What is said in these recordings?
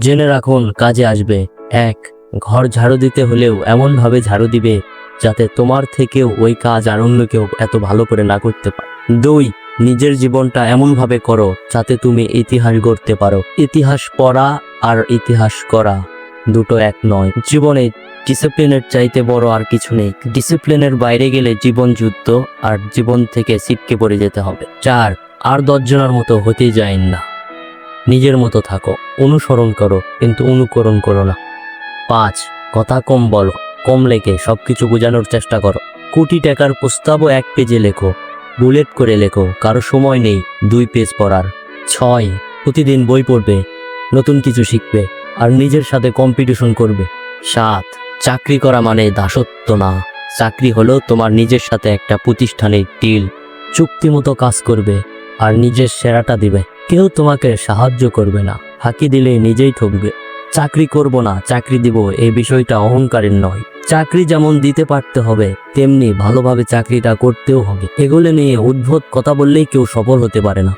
জেনে রাখুন কাজে আসবে। 1. ঘর ঝাড়ু দিতে হলেও এমনভাবে ঝাড়ু দিবে যাতে তোমার থেকেও ওই কাজ আর অন্য কেউ এত ভালো করে না করতে পারে। 2. নিজের জীবনটা এমনভাবে করো যাতে তুমি ইতিহাস গড়তে পারো। ইতিহাস পড়া আর ইতিহাস করা দুটো এক নয়। জীবনে ডিসিপ্লিনের চাইতে বড় আর কিছু নেই। ডিসিপ্লিনের বাইরে গেলে জীবন যুদ্ধ, আর জীবন থেকে ছিটকে পড়ে যেতে হবে। 4. আর 10 জনের মতো হতে যায় না, নিজের মতো থাকো। অনুসরণ করো কিন্তু অনুকরণ করো না। 5. কথা কম বলো, কম লেখে সবকিছু বোঝানোর চেষ্টা করো। কোটি টাকার প্রস্তাবও 1 পেজে লেখো, বুলেট করে লেখো, কারো সময় নেই 2 পেজ পড়ার। 6. প্রতিদিন বই পড়বে, নতুন কিছু শিখবে আর নিজের সাথে কম্পিটিশন করবে। 7. চাকরি করা মানে দাসত্ব না, চাকরি হলো তোমার নিজের সাথে একটা প্রতিষ্ঠানের ডিল। চুক্তি মতো কাজ করবে আর নিজের সেরাটা দিবে। কেউ তোমাকে সাহায্য করবে না, ফাঁকি দিলে নিজেই ঠকবে। চাকরি করব না, চাকরি দিব, এই বিষয়টা অহংকারের নয়। চাকরি যেমন দিতে পারতে হবে, তেমনি ভালোভাবে চাকরিটা করতেও হবে। এগুলো নিয়ে উদ্ভট কথা বললেই কেউ সফল হতে পারে না।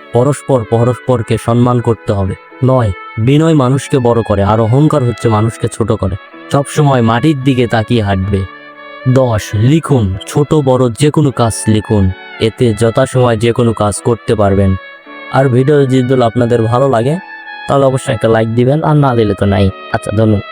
পরস্পরকে সম্মান করতে হবে। 9. বিনয় মানুষকে বড় করে আর অহংকার হচ্ছে মানুষকে ছোট করে। সবসময় মাটির দিকে তাকিয়ে হাঁটবে। 10. লিখুন, ছোট বড় যে কোনো কাজ লিখুন, এতে যথাসময় যে কোনো কাজ করতে পারবেন। আর ভিডিও যদি আপনাদের ভালো লাগে তাহলে অবশ্যই একটা লাইক দিবেন, আর না দিলে তো নাই। আচ্ছা, ধন্যবাদ।